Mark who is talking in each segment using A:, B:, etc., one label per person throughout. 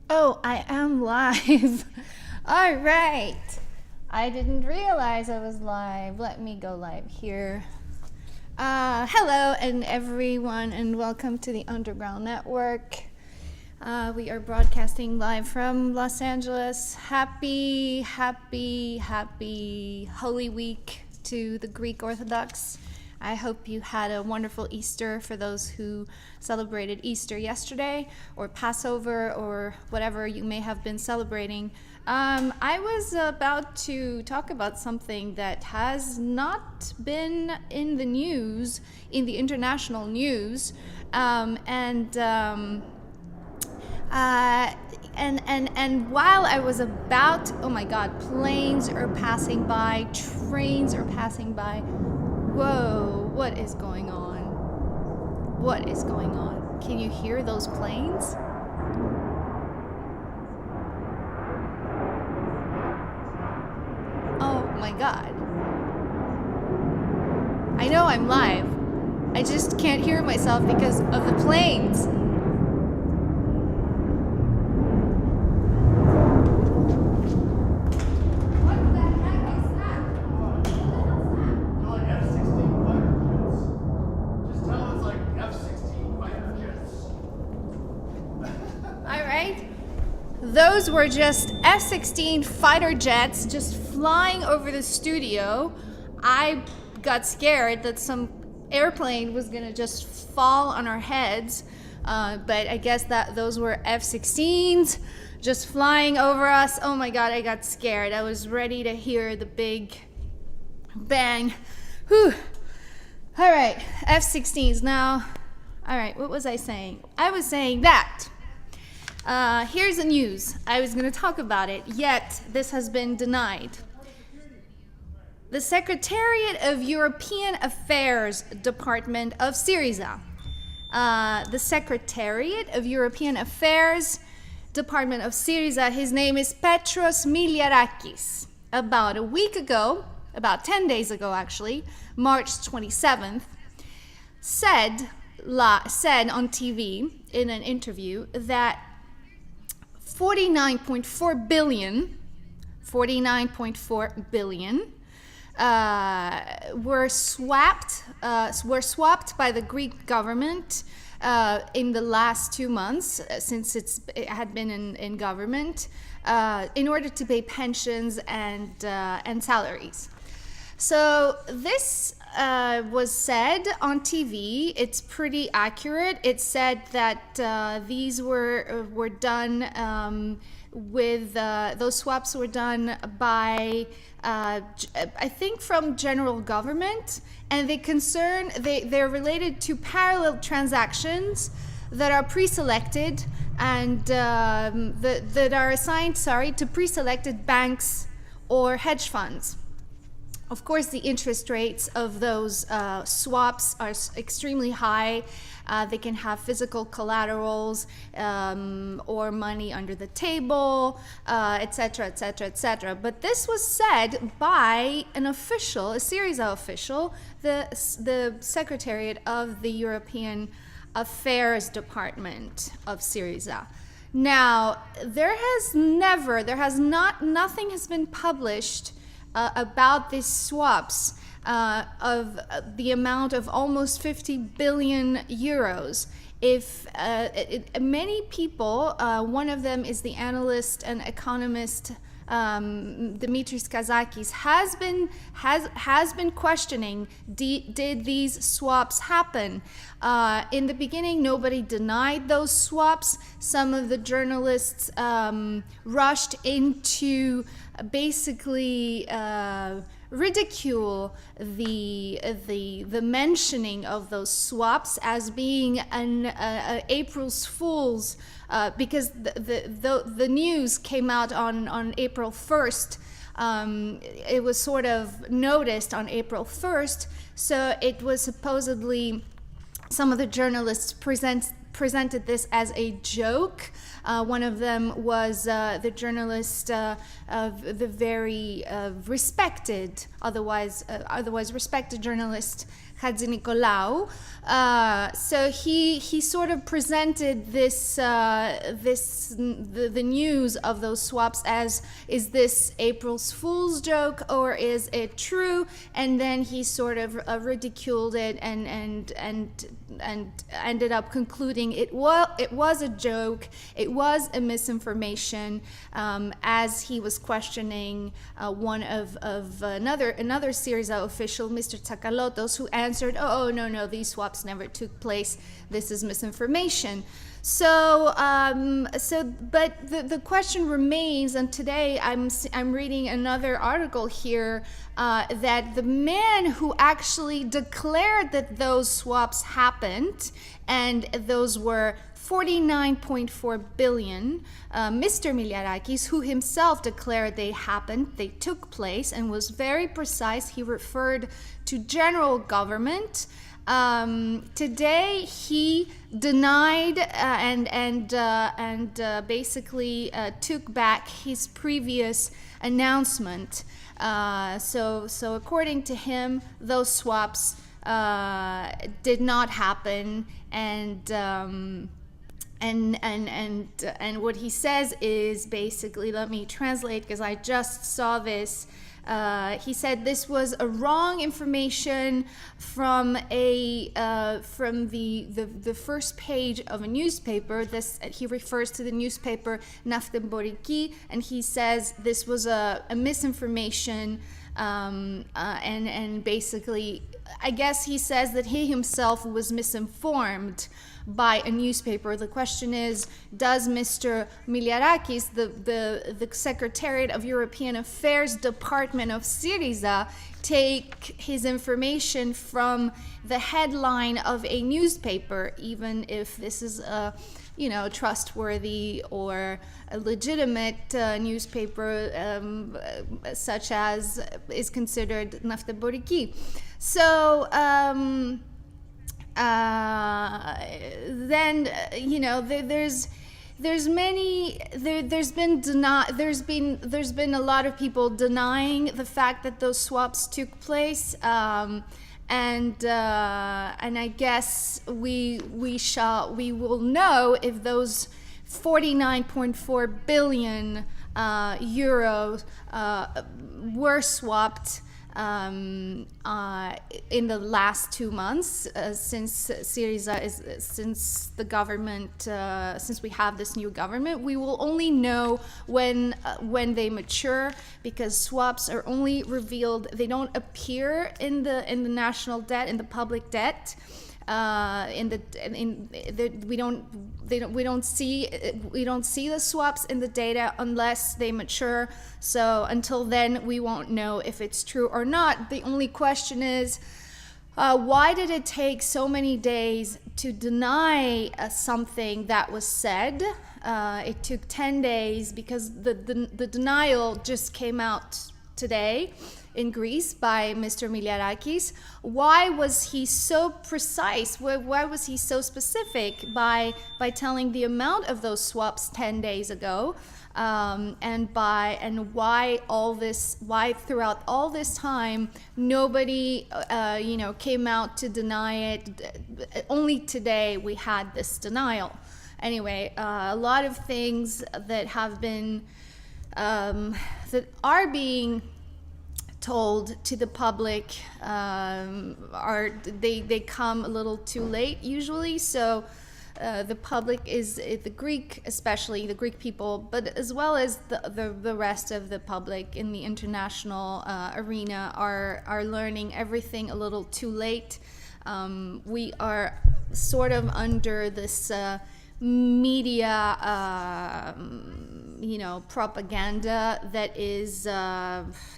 A: Oh, I am live. All right. I didn't realize I was live. Let me go live here. Hello, and everyone, and welcome to the Underground Network. We are broadcasting live from Los Angeles. Happy Holy Week to the Greek Orthodox. I hope you had a wonderful Easter for those who celebrated Easter yesterday, or Passover, or whatever you may have been celebrating. I was about to talk about something that has not been in the news, in the international news, and while I was about, oh my God, planes are passing by, trains are passing by. Whoa, what is going on? What is going on? Can you hear those planes? Oh my God. I know I'm live. I just can't hear myself because of the planes. Those were just F-16 fighter jets just flying over the studio. I got scared that some airplane was gonna just fall on our heads, but I guess that those were F-16s just flying over us. Oh my God, I got scared. I was ready to hear the big bang. Whew. All right, F-16s now. All right, what was I saying? I was saying that here's the news. I was going to talk about it, yet this has been denied. The Secretariat of European Affairs Department of Syriza. The Secretariat of European Affairs Department of Syriza, his name is Petros Miliarakis. About a week ago, about 10 days ago actually, March 27th, said on TV in an interview that 49.4 billion were swapped by the Greek government in the last 2 months since it had been in government in order to pay pensions and salaries. So this was said on TV. It's pretty accurate. It said that these were done with those swaps were done by I think from general government, and they're related to parallel transactions that are pre-selected and that are assigned to pre-selected banks or hedge funds. Of course, the interest rates of those swaps are extremely high. They can have physical collaterals or money under the table, etc., etc., etc. But this was said by an official, a Syriza official, the Secretariat of the European Affairs Department of Syriza. Now, nothing has been published about these swaps of the amount of almost 50 billion euros. If many people, one of them is the analyst and economist Dimitris Kazakis, has been questioning, did these swaps happen? In the beginning, nobody denied those swaps. Some of the journalists rushed into basically ridicule the mentioning of those swaps as being an April's Fool's, because the news came out on April 1st. It was sort of noticed on April 1st, so it was supposedly, some of the journalists presented this as a joke. One of them was the journalist of the very respected otherwise respected journalist Hadzi Nicolaou. So he sort of presented the news of those swaps as, is this April's Fool's joke or is it true? And then he sort of ridiculed it and ended up concluding it was a joke, it was a misinformation, as he was questioning one of another Syriza official, Mr. Tsakalotos, who answered, oh no, these swaps never took place, this is misinformation. So but the question remains, and today I'm reading another article here that the man who actually declared that those swaps happened, and those were 49.4 billion, Mr. Miliarakis, who himself declared they happened, they took place, and was very precise. He referred to general government. Today he denied and basically took back his previous announcement. So according to him, those swaps did not happen, and what he says is basically, let me translate because I just saw this. He said this was a wrong information from the first page of a newspaper. He refers to the newspaper Naftemboriki, and he says this was a misinformation, and basically, I guess he says that he himself was misinformed by a newspaper. The question is, does Mr. Miliarakis, the Secretariat of European Affairs Department of Syriza, take his information from the headline of a newspaper, even if this is a trustworthy or a legitimate newspaper, such as is considered Nafteboriki? So then there's been a lot of people denying the fact that those swaps took place, and I guess we will know if those 49.4 billion euros were swapped in the last 2 months, since Syriza since we have this new government. We will only know when they mature, because swaps are only revealed, they don't appear in the national debt, in the public debt. We don't see the swaps in the data unless they mature. So until then, we won't know if it's true or not. The only question is, why did it take so many days to deny something that was said? It took 10 days because the denial just came out today in Greece by Mr. Miliarakis. Why was he so precise? Why was he so specific by telling the amount of those swaps 10 days ago? And why throughout all this time nobody came out to deny it? Only today we had this denial. Anyway, a lot of things that have been that are being told to the public they come a little too late usually. So the public is the Greek, especially the Greek people, but as well as the rest of the public in the international arena are learning everything a little too late. We are sort of under this media propaganda that is,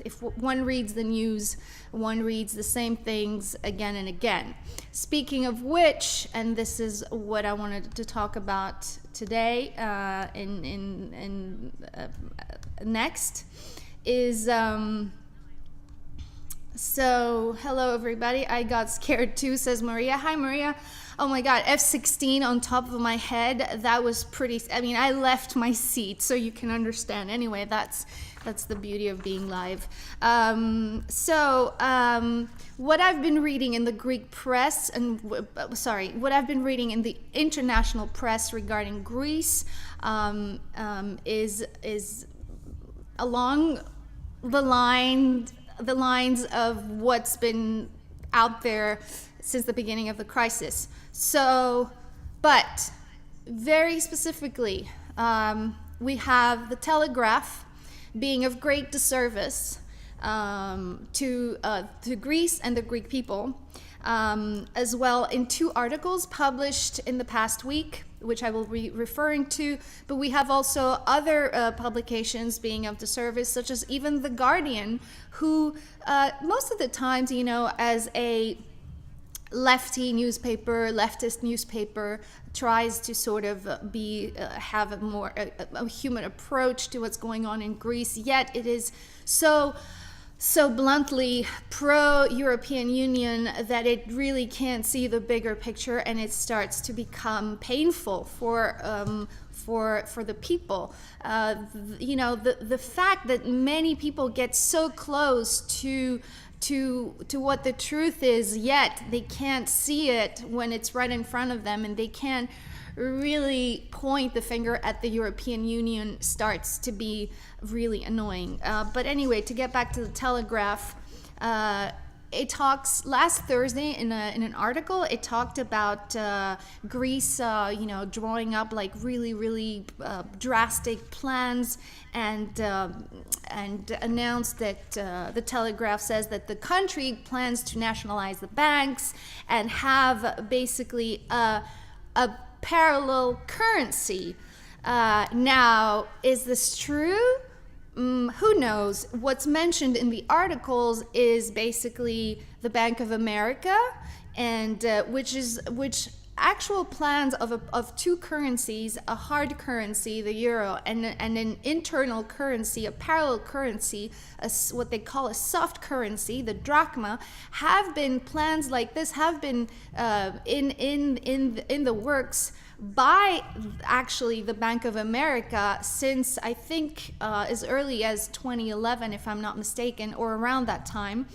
A: if one reads the news, one reads the same things again and again. Speaking of which, and this is what I wanted to talk about today, next is so hello everybody. I got scared too, says Maria. Hi Maria. Oh my God, F-16 on top of my head. That was pretty. I mean, I left my seat so you can understand. Anyway, that's the beauty of being live. What I've been reading in the Greek press, what I've been reading in the international press regarding Greece is along the lines of what's been out there since the beginning of the crisis. So, but very specifically, we have the Telegraph being of great disservice to Greece and the Greek people, as well in 2 articles published in the past week, which I will be referring to, but we have also other publications being of disservice, such as even The Guardian, who most of the times, as a leftist newspaper, tries to sort of have a human approach to what's going on in Greece, yet it is so bluntly pro-European Union that it really can't see the bigger picture, and it starts to become painful for the people. The fact that many people get so close to what the truth is, yet they can't see it when it's right in front of them, and they can't really point the finger at the European Union, starts to be really annoying. But anyway, to get back to the Telegraph, it talks last Thursday in an article. It talked about Greece, drawing up like really drastic plans, and announced that the Telegraph says that the country plans to nationalize the banks and have basically a parallel currency. Now, is this true? Who knows? What's mentioned in the articles is basically the Bank of America, and which actual plans of 2 currencies, a hard currency, the euro, and an internal currency, a parallel currency, what they call a soft currency, the drachma. Plans like this have been in the works by actually the Bank of America since, I think, as early as 2011, if I'm not mistaken, or around that time.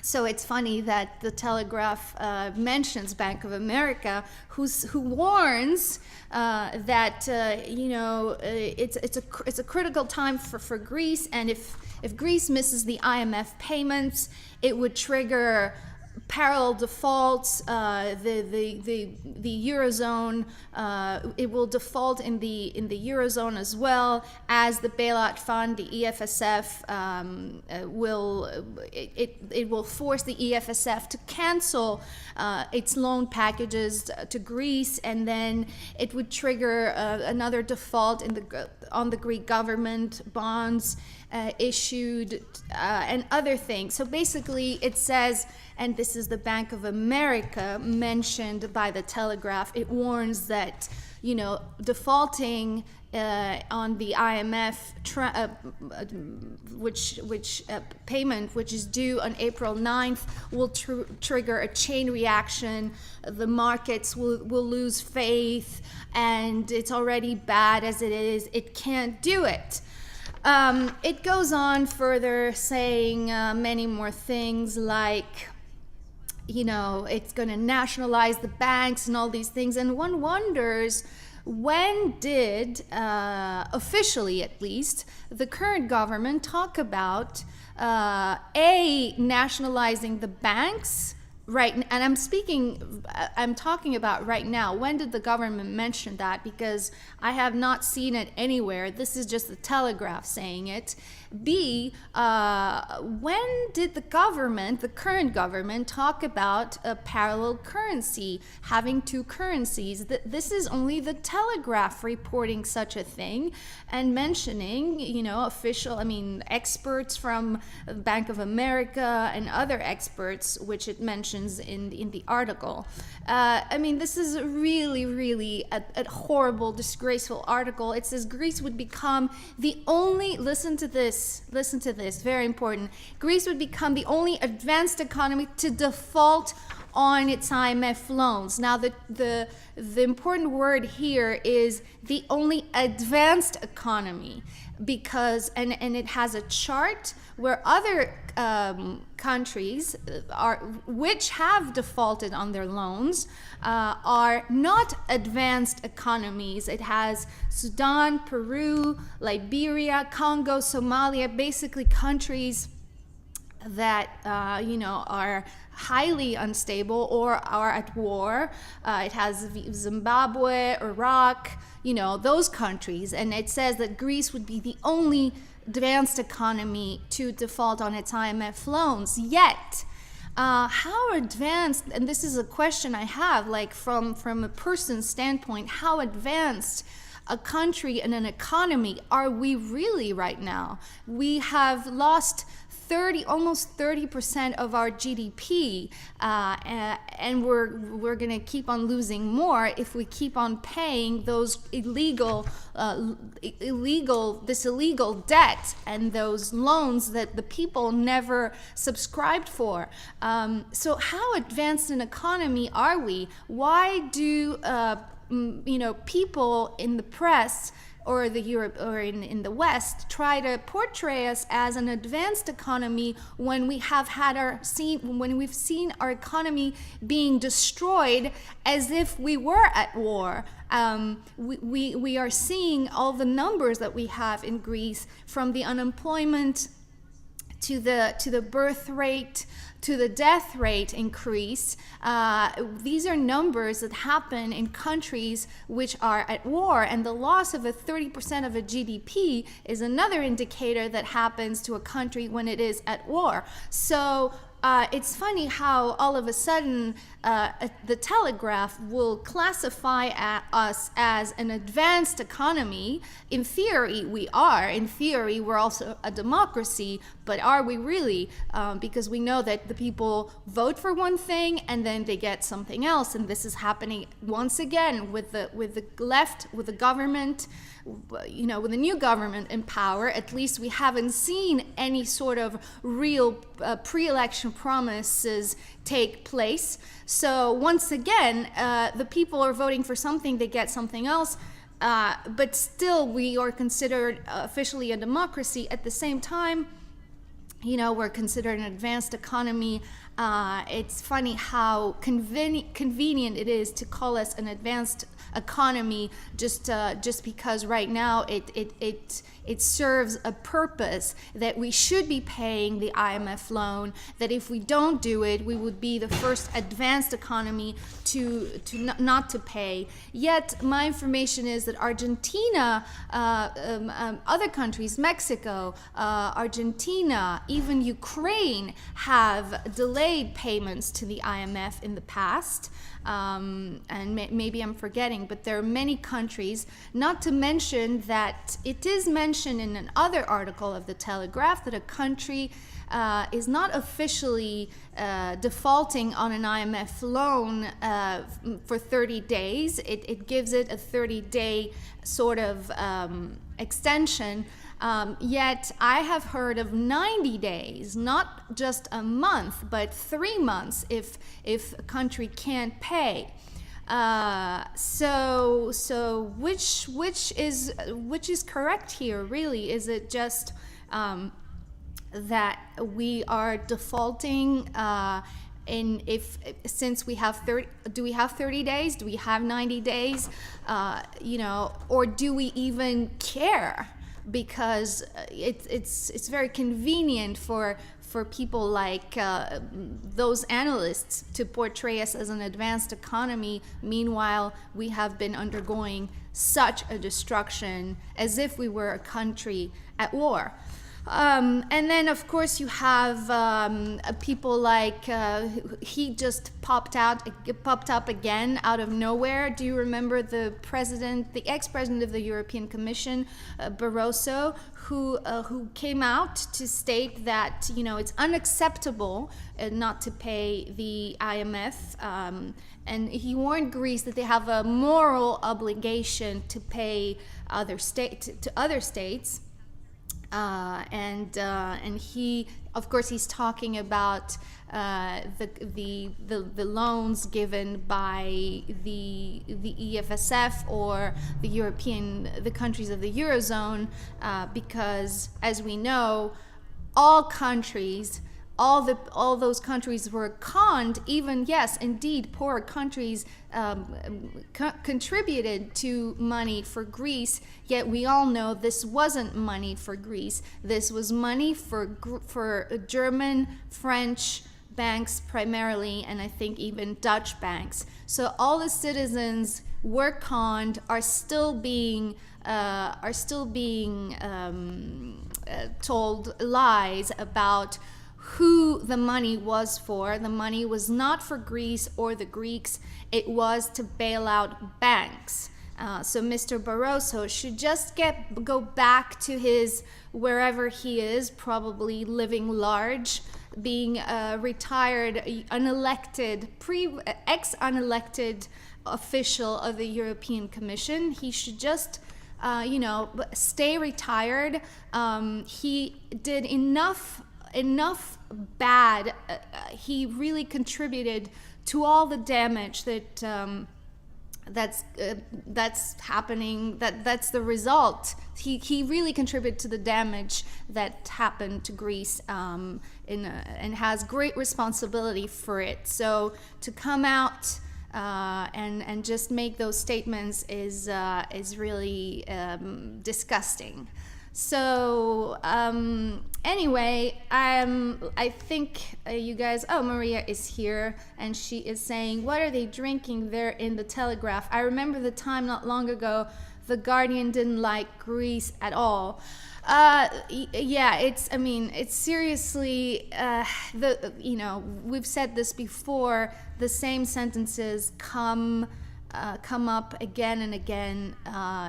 A: So it's funny that the Telegraph mentions Bank of America, who warns that it's a critical time for Greece, and if Greece misses the IMF payments, it would trigger parallel defaults. The eurozone, it will default in the eurozone as well as the bailout fund, the EFSF. It will force the EFSF to cancel its loan packages to Greece, and then it would trigger another default on the Greek government bonds issued, and other things. So basically it says, and this is the Bank of America mentioned by the Telegraph, it warns that, defaulting on the IMF payment, which is due on April 9th, will trigger a chain reaction. The markets will lose faith, and it's already bad as it is. It can't do it. It goes on further, saying many more things like, it's going to nationalize the banks and all these things. And one wonders, when did, officially at least, the current government talk about nationalizing the banks? Right, and I'm talking about right now. When did the government mention that? Because I have not seen it anywhere. This is just the Telegraph saying it. B, when did the current government, talk about a parallel currency, having 2 currencies? This is only the Telegraph reporting such a thing and mentioning, experts from Bank of America and other experts, which it mentions in the article. This is really a horrible, disgraceful article. It says Greece would become the only, listen to this, very important, Greece would become the only advanced economy to default on its IMF loans. Now, the important word here is the only advanced economy, because and it has a chart where other countries which have defaulted on their loans are not advanced economies. It has Sudan, Peru, Liberia, Congo, Somalia, basically countries that are highly unstable or are at war. It has Zimbabwe, Iraq, those countries, and it says that Greece would be the only advanced economy to default on its IMF loans. Yet, how advanced, and this is a question I have, like from a person's standpoint, how advanced a country and an economy are we really right now? We have lost almost 30% of our GDP, and we're going to keep on losing more if we keep on paying those illegal debt and those loans that the people never subscribed for. So how advanced an economy are we? Why do people in the press or in the West try to portray us as an advanced economy when we've seen our economy being destroyed as if we were at war? We are seeing all the numbers that we have in Greece, from the unemployment to the birth rate, to the death rate increase. These are numbers that happen in countries which are at war, and the loss of 30% of a GDP is another indicator that happens to a country when it is at war. So it's funny how all of a sudden the Telegraph will classify us as an advanced economy. In theory, we are. In theory, we're also a democracy, but are we really? Because we know that the people vote for one thing and then they get something else, and this is happening once again with the left, with the government. With the new government in power, at least we haven't seen any sort of real pre-election promises take place. So once again, the people are voting for something, they get something else, but still we are considered officially a democracy. At the same time, we're considered an advanced economy. It's funny how convenient it is to call us an advanced economy just because right now it serves a purpose, that we should be paying the IMF loan, that if we don't do it, we would be the first advanced economy to not to pay. Yet my information is that Argentina, other countries, Mexico, Argentina, even Ukraine, have delayed payments to the IMF in the past. And maybe I'm forgetting, but there are many countries, not to mention that it is mentioned in another article of the Telegraph that a country is not officially defaulting on an IMF loan for 30 days. It gives it a 30-day sort of extension. Yet I have heard of 90 days, not just a month, but 3 months if a country can't pay. So which is correct here? Really, is it just that we are defaulting? Since we have 30, do we have 30 days? Do we have 90 days? Or do we even care? Because it's very convenient for people like those analysts to portray us as an advanced economy. Meanwhile, we have been undergoing such a destruction as if we were a country at war. And then, of course, you have people like he just popped up again out of nowhere. Do you remember the ex-president of the European Commission, Barroso, who came out to state that it's unacceptable not to pay the IMF, and he warned Greece that they have a moral obligation to pay other states. And he, of course, he's talking about the loans given by the EFSF or the countries of the Eurozone, because as we know, all countries, all those countries were conned. Even, yes, indeed, poor countries contributed to money for Greece. Yet we all know this wasn't money for Greece. This was money for German, French banks primarily, and I think even Dutch banks. So all the citizens were conned, are still being told lies about who the money was for. The money was not for Greece or the Greeks. It was to bail out banks. So Mr. Barroso should just go back to his wherever he is, probably living large, being a retired, unelected, ex-unelected official of the European Commission. He should just stay retired. He did enough bad. He really contributed to all the damage that's happening. That's the result. He really contributed to the damage that happened to Greece, and has great responsibility for it. So to come out and just make those statements is really disgusting. So anyway, I think you guys. Oh, Maria is here, and she is saying, "What are they drinking there in the Telegraph?" I remember the time not long ago, The Guardian didn't like Greece at all. Yeah, it's seriously, we've said this before. The same sentences come up again and again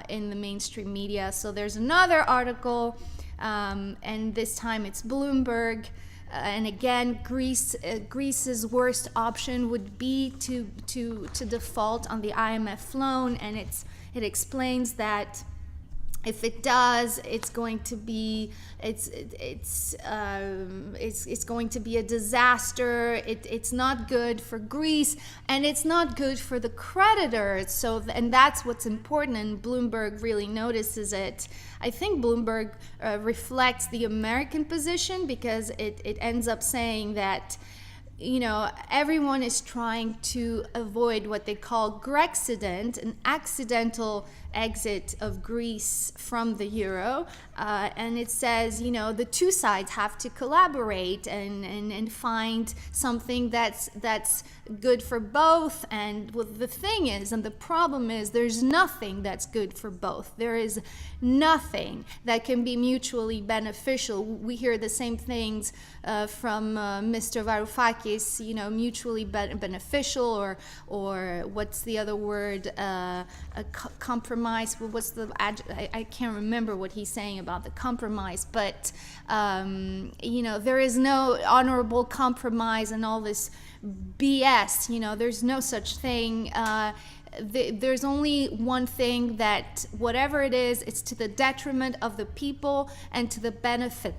A: in the mainstream media. So there's another article, and this time it's Bloomberg, and again, Greece's worst option would be to default on the IMF loan, and it explains that if it does, it's going to be a disaster. It's not good for Greece, and it's not good for the creditors. So, and that's what's important, and Bloomberg really notices it. I think Bloomberg reflects the American position, because it ends up saying that, everyone is trying to avoid what they call Grexcident, an accidental exit of Greece from the euro, and it says, the two sides have to collaborate and find something that's good for both. And the thing is, and the problem is, there's nothing that's good for both. There is nothing that can be mutually beneficial. We hear the same things from Mr. Varoufakis, mutually beneficial, or what's the other word, a compromise. What's I can't remember what he's saying about the compromise, but there is no honorable compromise and all this BS. There's no such thing. There's only one thing, that whatever it is, it's to the detriment of the people and to the benefit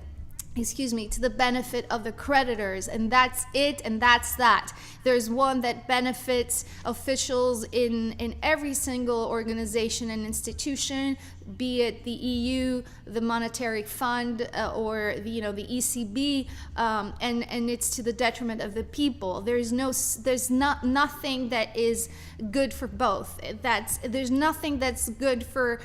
A: of the creditors, and that's it, and that's that. There's one that benefits officials in every single organization and institution, be it the EU, the Monetary Fund, or the ECB, and it's to the detriment of the people. There's nothing that is good for both. There's nothing that's good for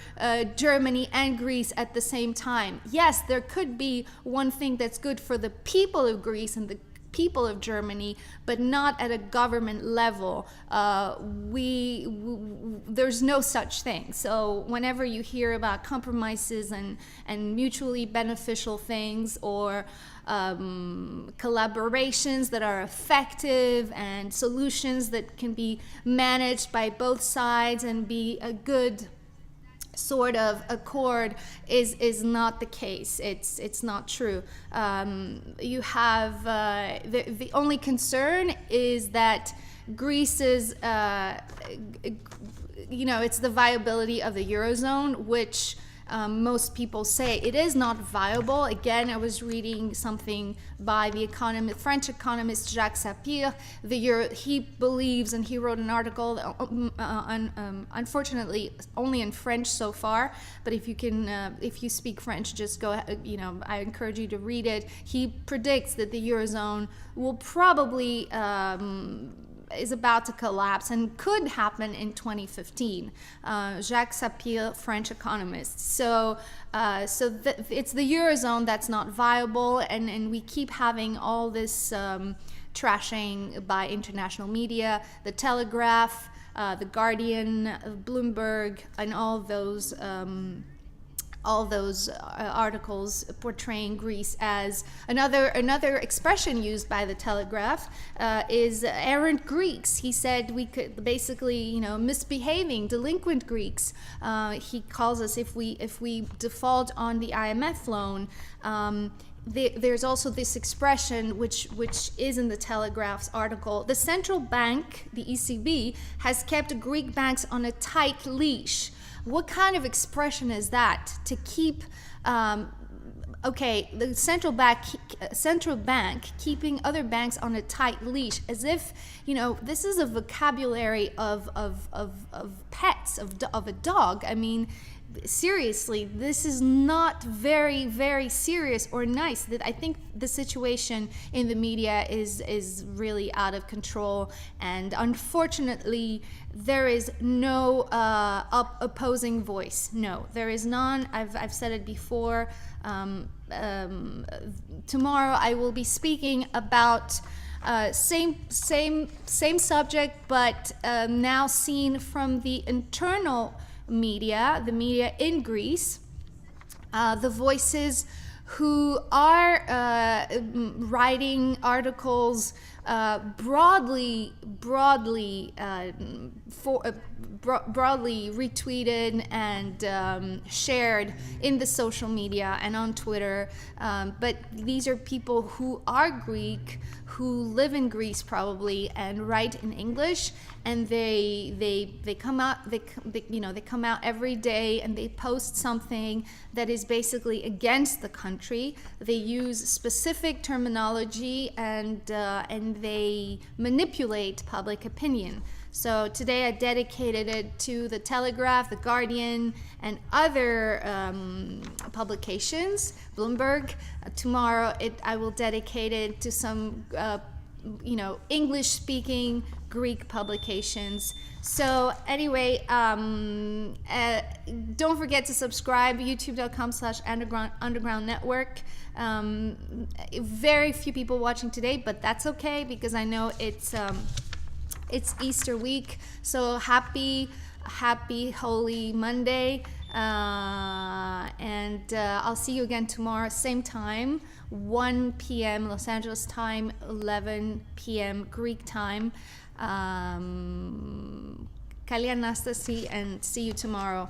A: Germany and Greece at the same time. Yes, there could be one thing that's good for the people of Greece and the people of Germany, but not at a government level. There's no such thing. So whenever you hear about compromises and mutually beneficial things, or collaborations that are effective, and solutions that can be managed by both sides and be a good sort of accord, is not the case. It's not true. You have the only concern is that Greece's it's the viability of the Eurozone, which most people say it is not viable. Again, I was reading something by the French economist Jacques Sapir. He believes, and he wrote an article, unfortunately only in French so far, but if you speak French, just go ahead, I encourage you to read it. He predicts that the Eurozone will probably is about to collapse and could happen in 2015. Jacques Sapir, French economist. So it's the Eurozone that's not viable, and we keep having all this trashing by international media, the Telegraph, the Guardian, Bloomberg, and all those articles portraying Greece as another expression used by the Telegraph is errant Greeks. He said we could basically, misbehaving, delinquent Greeks. He calls us, if we default on the IMF loan. There's also this expression which is in the Telegraph's article. The central bank, the ECB, has kept Greek banks on a tight leash. What kind of expression is that? To keep, the central bank keeping other banks on a tight leash, as if, this is a vocabulary of pets, of a dog. I mean, seriously, this is not very, very serious or nice. That I think the situation in the media is really out of control, and unfortunately, there is no opposing voice. No, there is none. I've said it before. Tomorrow I will be speaking about same subject, but now seen from the internal media, the media in Greece, the voices who are writing articles broadly retweeted and shared in the social media and on Twitter. But these are people who are Greek, who live in Greece probably, and write in English, and they come out they come out every day and they post something that is basically against the country. They use specific terminology and they manipulate public opinion. So today I dedicated it to the Telegraph, the Guardian, and other publications, Bloomberg. Tomorrow I will dedicate it to some English-speaking Greek publications. So anyway, don't forget to subscribe, youtube.com/underground network. Very few people watching today, but that's okay because I know it's Easter week. So happy Holy Monday. And I'll see you again tomorrow, same time, 1 p.m. Los Angeles time, 11 p.m. Greek time. Kalli Anastasi, and see you tomorrow.